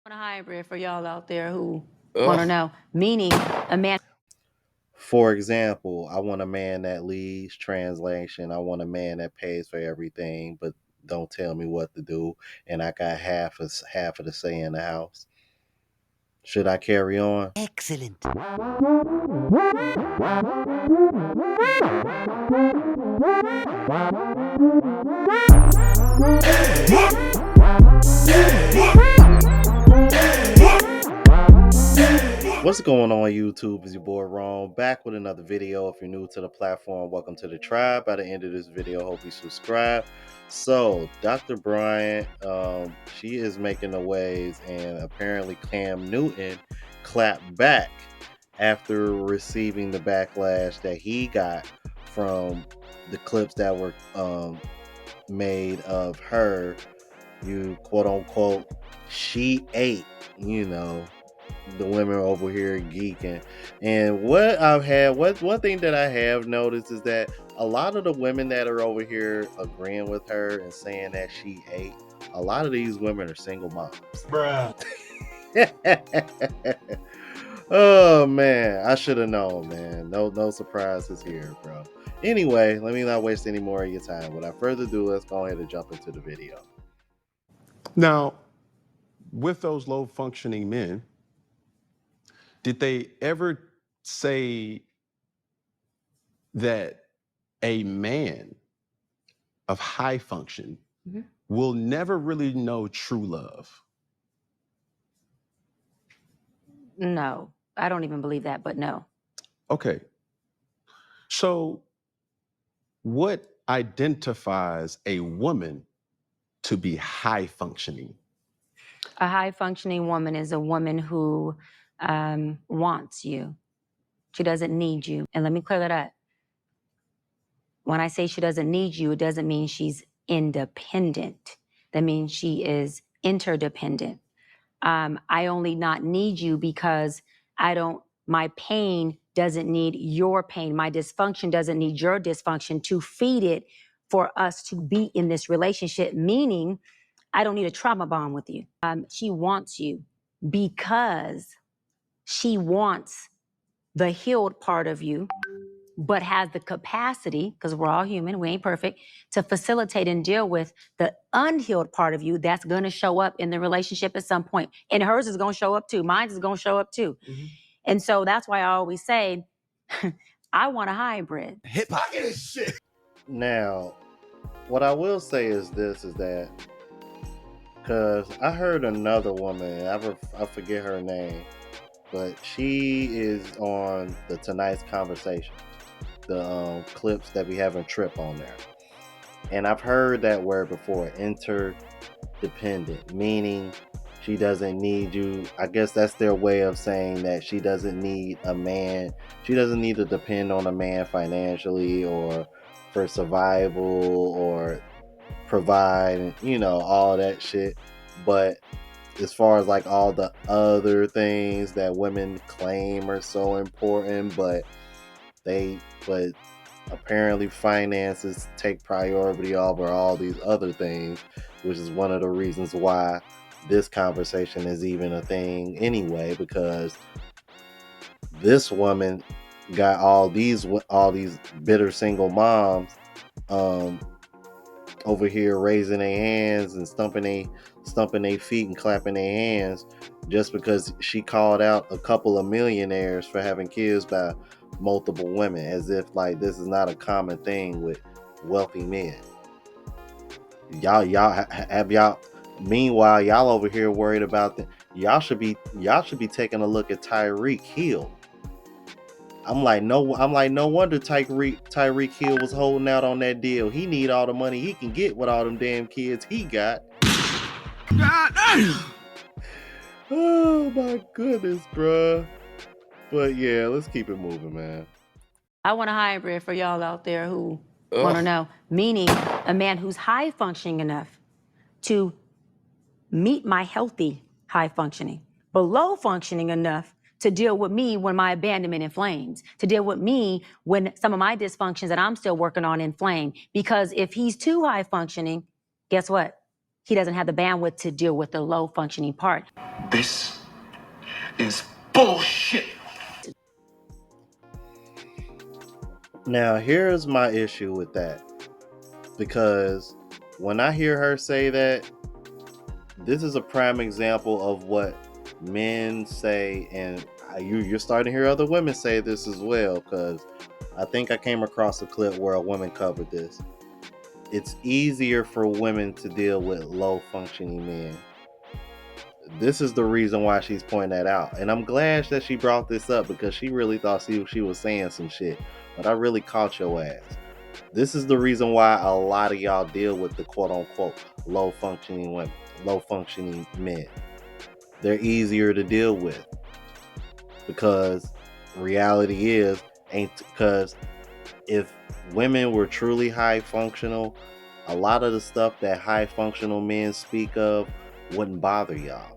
A hybrid for y'all out there who Ugh. want to know, meaning a man. For example, I want a man that leads. Translation, I want a man that pays for everything, but don't tell me what to do, and I got half of the say in the house. Should I carry on? Excellent. What's going on, YouTube? Is your boy Ron back with another video. If you're new to the platform, welcome to the tribe. By the end of this video, hope you subscribe. So, Dr. Bryant, she is making the waves, and apparently Cam Newton clapped back after receiving the backlash that he got from the clips that were made of her. You quote unquote, she ate, the women over here geeking. And one thing that I have noticed is that a lot of the women that are over here agreeing with her and saying that she ate, a lot of these women are single moms. Bruh. Oh man, I should have known, man. No surprises here, bro. Anyway, let me not waste any more of your time. Without further ado, let's go ahead and jump into the video. Now, with those low functioning men, did they ever say that a man of high function will never really know true love? No, I don't even believe that, but no. Okay. So, what identifies a woman to be high functioning? A high functioning woman is a woman who wants you. She doesn't need you. And let me clear that up. When I say she doesn't need you, it doesn't mean she's independent. That means she is interdependent. I only not need you because my pain doesn't need your pain. My dysfunction doesn't need your dysfunction to feed it for us to be in this relationship, meaning I don't need a trauma bond with you. She wants you because she wants the healed part of you, but has the capacity, because we're all human, we ain't perfect, to facilitate and deal with the unhealed part of you that's going to show up in the relationship at some point. And hers is going to show up too. Mine is going to show up too. And so that's why I always say, I want a hybrid. Hip hop is shit. Now, what I will say is this, is that, because I heard another woman, I forget her name, but she is on the Tonight's Conversation, the clips that we having Trip on there. And I've heard that word before, interdependent, meaning she doesn't need you. I guess that's their way of saying that she doesn't need a man. She doesn't need to depend on a man financially or for survival or provide, all that shit. But as far as like all the other things that women claim are so important, but apparently finances take priority over all these other things, which is one of the reasons why this conversation is even a thing anyway, because this woman got all these bitter single moms over here raising their hands and stumping their feet and clapping their hands just because she called out a couple of millionaires for having kids by multiple women, as if like this is not a common thing with wealthy men. Meanwhile, y'all over here worried about that. Y'all should be taking a look at Tyreek Hill. I'm like, no wonder Tyreek Hill was holding out on that deal. He need all the money he can get with all them damn kids he got. God damn. Oh my goodness, bruh. But yeah, let's keep it moving, man. I want a hybrid for y'all out there who want to know, meaning a man who's high functioning enough to meet my healthy high functioning, but low functioning enough to deal with me when my abandonment inflames, to deal with me when some of my dysfunctions that I'm still working on inflame. Because if he's too high functioning, guess what? he doesn't have the bandwidth to deal with the low functioning part. This is bullshit. Now, here's my issue with that. Because when I hear her say that, this is a prime example of what men say, and you're starting to hear other women say this as well, because I think I came across a clip where a woman covered this. It's easier for women to deal with low functioning men. This is the reason why she's pointing that out. And I'm glad that she brought this up, because she really thought she was saying some shit. But I really caught your ass. This is the reason why a lot of y'all deal with the quote unquote low functioning women, low functioning men. They're easier to deal with, because reality is, because if women were truly high functional, a lot of the stuff that high functional men speak of wouldn't bother y'all.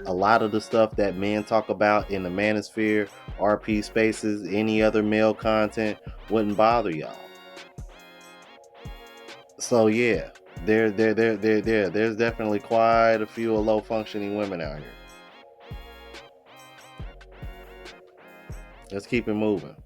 A lot of the stuff that men talk about in the manosphere, RP spaces, any other male content wouldn't bother y'all. So yeah, there's definitely quite a few low functioning women out here. Let's keep it moving.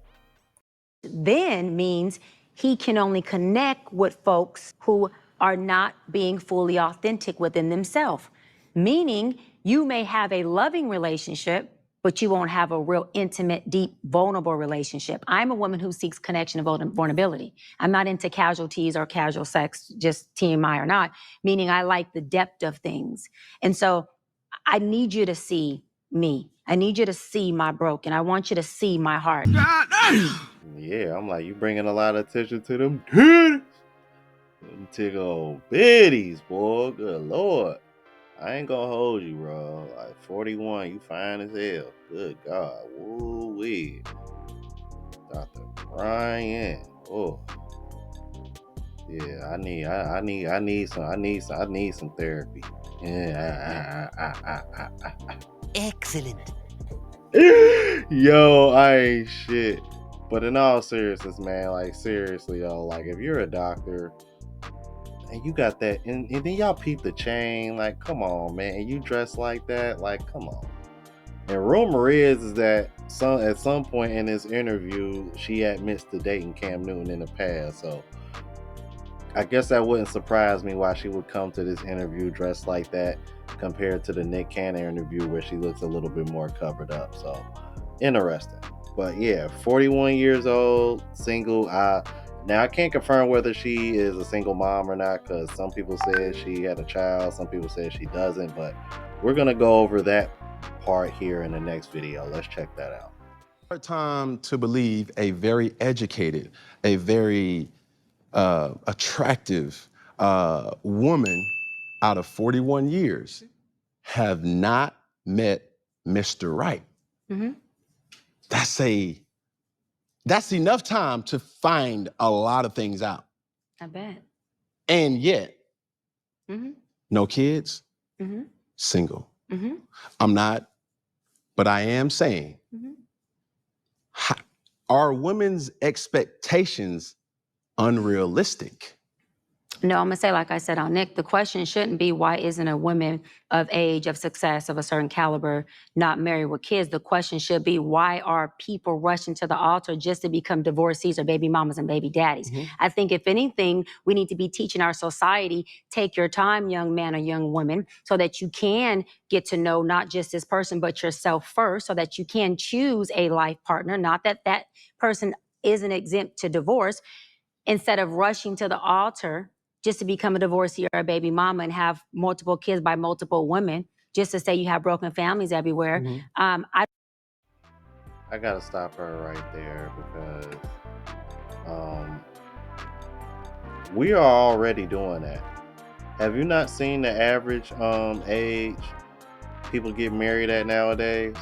Then means he can only connect with folks who are not being fully authentic within themselves. Meaning you may have a loving relationship, but you won't have a real intimate, deep, vulnerable relationship. I'm a woman who seeks connection and vulnerability. I'm not into casualties or casual sex, just TMI or not, meaning I like the depth of things. And so I need you to see me. I need you to see my broken. I want you to see my heart. God damn. Yeah, I'm like, you bringing a lot of attention to them titties. Them tickle old bitties, boy. Good Lord. I ain't gonna hold you, bro. Like 41, you fine as hell. Good God. Woo wee. Dr. Bryant. Oh. Yeah, I need some therapy. Yeah. Excellent. Yo, I ain't shit. But in all seriousness, man, like seriously, yo, like if you're a doctor and you got that, and then y'all peep the chain, like come on, man, and you dress like that, like come on. And rumor is that at some point in this interview, she admits to dating Cam Newton in the past. So I guess that wouldn't surprise me why she would come to this interview dressed like that, compared to the Nick Cannon interview where she looks a little bit more covered up. So interesting. But yeah, 41 years old, single. Now I can't confirm whether she is a single mom or not, because some people said she had a child, some people said she doesn't. But we're gonna go over that part here in the next video. Let's check that out. Hard time to believe a very educated, a very attractive woman out of 41 years have not met Mr. Right. Mm-hmm. That's enough time to find a lot of things out. I bet. And yet, Mm-hmm. no kids, Mm-hmm. single. Mm-hmm. I'm not, but I am saying, Mm-hmm. are women's expectations unrealistic? No, I'm gonna say, like I said on Nick, the question shouldn't be why isn't a woman of age, of success, of a certain caliber not married with kids? The question should be, why are people rushing to the altar just to become divorcees or baby mamas and baby daddies? Mm-hmm. I think if anything, we need to be teaching our society, take your time, young man or young woman, so that you can get to know not just this person, but yourself first, so that you can choose a life partner, not that that person isn't exempt to divorce, instead of rushing to the altar just to become a divorcee or a baby mama and have multiple kids by multiple women, just to say you have broken families everywhere. Mm-hmm. I gotta stop her right there, because we are already doing that. Have you not seen the average age people get married at nowadays?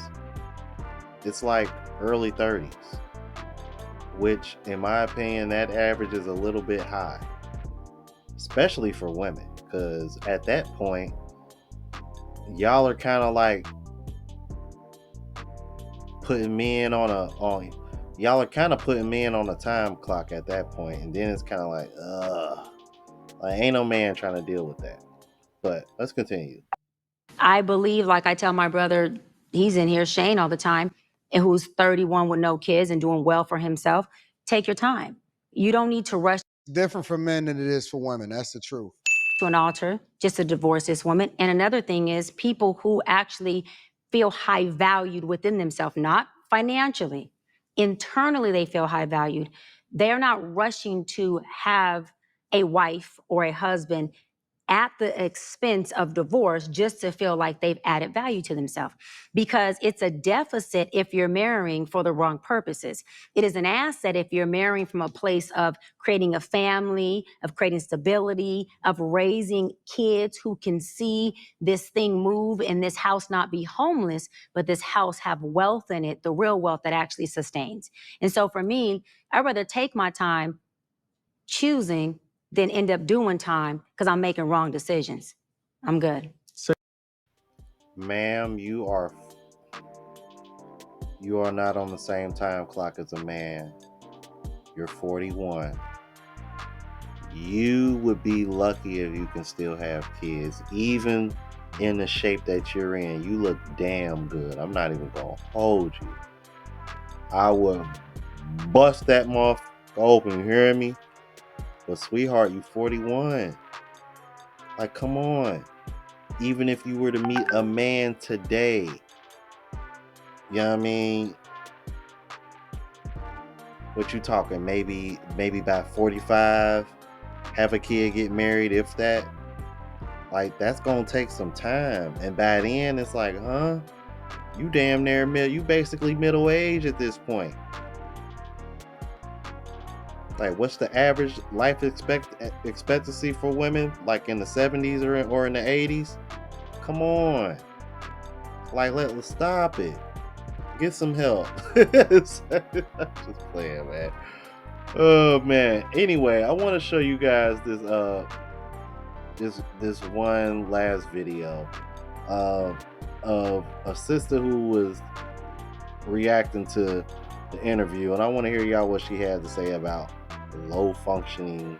It's like early 30s, which in my opinion, that average is a little bit high, especially for women, because at that point, y'all are kind of like putting men y'all are kind of putting men on a time clock at that point, and then it's kind of like, Like, ain't no man trying to deal with that. But let's continue. I believe, like I tell my brother, he's in here, Shane, all the time, and who's 31 with no kids and doing well for himself. Take your time. You don't need to rush Different for men than it is for women. That's the truth. to an altar just to divorce this woman. And another thing is people who actually feel high valued within themselves, not financially, internally they feel high valued. They're not rushing to have a wife or a husband at the expense of divorce just to feel like they've added value to themselves, because it's a deficit if you're marrying for the wrong purposes. It is an asset if you're marrying from a place of creating a family, of creating stability, of raising kids who can see this thing move and this house not be homeless, but this house have wealth in it, the real wealth that actually sustains. And so for me, I'd rather take my time choosing than end up doing time because I'm making wrong decisions. I'm good. Ma'am, you are not on the same time clock as a man. You're 41. You would be lucky if you can still have kids, even in the shape that you're in. You look damn good. I'm not even gonna hold you. I would bust that motherfucker open, you hear me? But sweetheart, you 41. Like, come on. Even if you were to meet a man today, you know what I mean? What you talking? Maybe by 45, have a kid, get married, if that. Like, that's gonna take some time. And by then, it's like, huh? You damn near you basically middle age at this point. Like, what's the average life expectancy for women? Like in the 70s or in the 80s? Come on. Like, let's stop it. Get some help. Just playing, man. Oh man. Anyway, I want to show you guys this one last video of a sister who was reacting to the interview, and I want to hear y'all what she had to say about low function,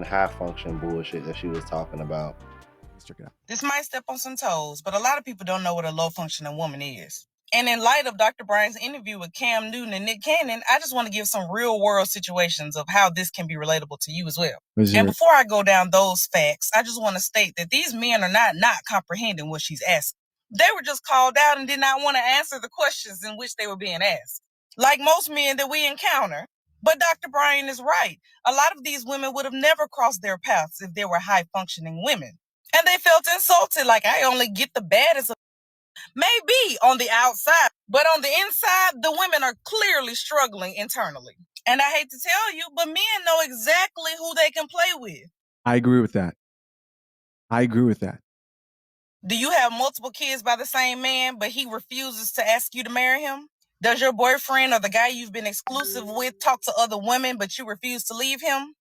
high function bullshit that she was talking about. Let's check it out. This might step on some toes, but a lot of people don't know what a low functioning woman is. And in light of Dr. Bryant's interview with Cam Newton and Nick Cannon, I just want to give some real world situations of how this can be relatable to you as well. And before I go down those facts, I just want to state that these men are not comprehending what she's asking. They were just called out and did not want to answer the questions in which they were being asked. Like most men that we encounter. But Dr. Bryant is right. A lot of these women would have never crossed their paths if they were high functioning women. And they felt insulted, like I only get the baddest. Maybe on the outside, but on the inside, the women are clearly struggling internally. And I hate to tell you, but men know exactly who they can play with. I agree with that. Do you have multiple kids by the same man, but he refuses to ask you to marry him? Does your boyfriend or the guy you've been exclusive with talk to other women, but you refuse to leave him?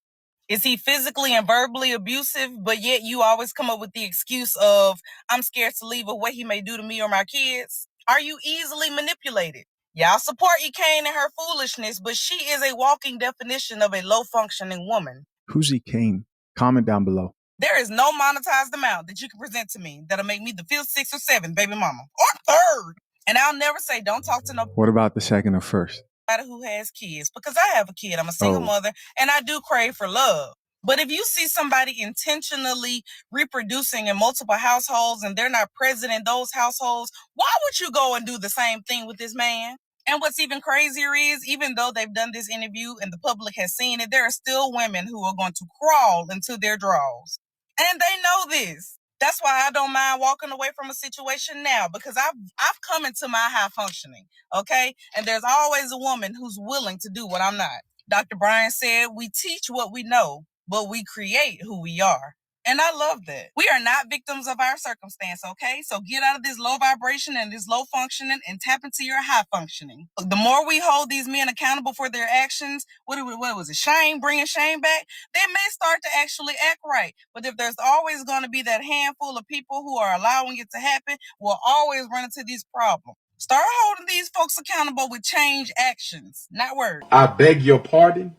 Is he physically and verbally abusive, but yet you always come up with the excuse of, I'm scared to leave of what he may do to me or my kids? Are you easily manipulated? Y'all support Ekane and her foolishness, but she is a walking definition of a low-functioning woman. Who's Ekane? Comment down below. There is no monetized amount that you can present to me that'll make me the fifth, sixth, or seventh baby mama, or third. And I'll never say, don't talk to no. What about the second or first? Who has kids, because I have a kid. I'm a single mother and I do crave for love. But if you see somebody intentionally reproducing in multiple households and they're not present in those households, why would you go and do the same thing with this man? And what's even crazier is, even though they've done this interview and the public has seen it, there are still women who are going to crawl into their drawers. And they know this. That's why I don't mind walking away from a situation now, because I've come into my high functioning, okay? And there's always a woman who's willing to do what I'm not. Dr. Bryant said, we teach what we know, but we create who we are. And I love that. We are not victims of our circumstance, okay? So get out of this low vibration and this low functioning and tap into your high functioning. The more we hold these men accountable for their actions, what was it, shame, bringing shame back? They may start to actually act right. But if there's always going to be that handful of people who are allowing it to happen, we'll always run into these problems. Start holding these folks accountable with change actions, not words. I beg your pardon?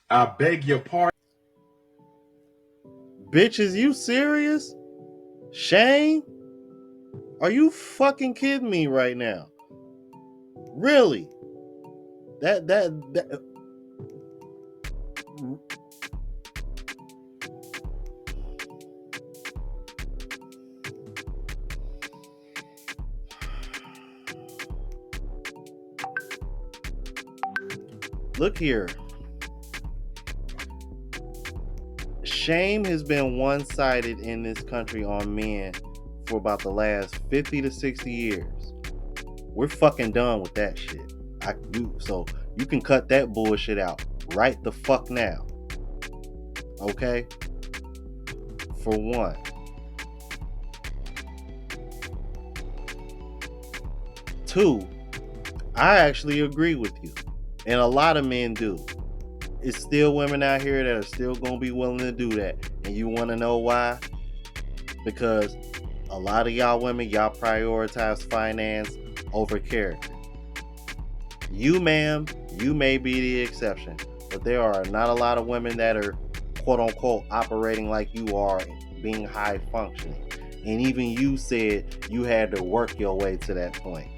I beg your pardon. Bitch, is you serious? Shane? Are you fucking kidding me right now? Really? That Look here. Shame has been one-sided in this country on men for about the last 50 to 60 years. We're fucking done with that shit. So you can cut that bullshit out right the fuck now. Okay? For one. Two, I actually agree with you. And a lot of men do. It's still women out here that are still going to be willing to do that. And you want to know why? Because a lot of y'all women, y'all prioritize finance over character. You, ma'am, you may be the exception. But there are not a lot of women that are, quote unquote, operating like you are, being high functioning. And even you said you had to work your way to that point.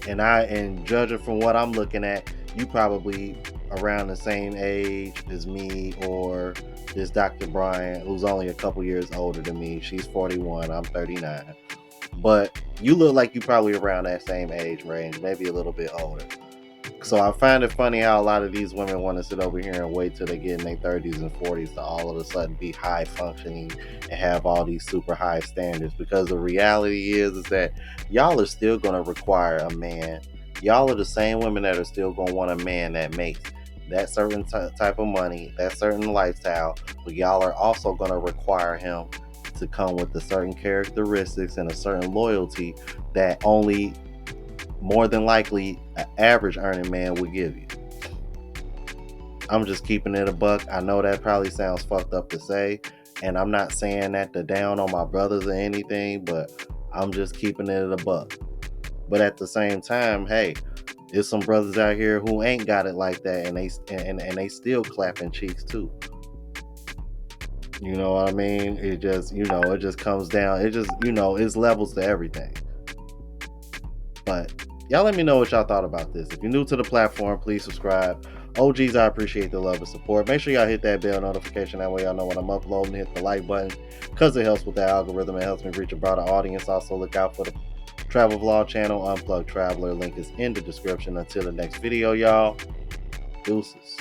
And judging from what I'm looking at, you probably around the same age as me or this Dr. Bryant, who's only a couple years older than me. She's 41, I'm 39. But you look like you probably around that same age range, maybe a little bit older. So I find it funny how a lot of these women want to sit over here and wait till they get in their 30s and 40s to all of a sudden be high functioning and have all these super high standards. Because the reality is that y'all are still going to require a man. Y'all are the same women that are still going to want a man that makes that certain type of money, that certain lifestyle. But y'all are also going to require him to come with the certain characteristics and a certain loyalty that only more than likely an average earning man would give you. I'm just keeping it a buck. I know that probably sounds fucked up to say, and I'm not saying that to down on my brothers or anything, but I'm just keeping it a buck. But at the same time, hey, there's some brothers out here who ain't got it like that, and they still clapping cheeks too. You know what I mean? It just comes down. It's levels to everything. But y'all let me know what y'all thought about this. If you're new to the platform, please subscribe. OGs, I appreciate the love and support. Make sure y'all hit that bell notification. That way y'all know when I'm uploading. Hit the like button because it helps with the algorithm. It helps me reach a broader audience. Also, look out for the travel vlog channel, Unplugged Traveler. Link is in the description. Until the next video, y'all. Deuces.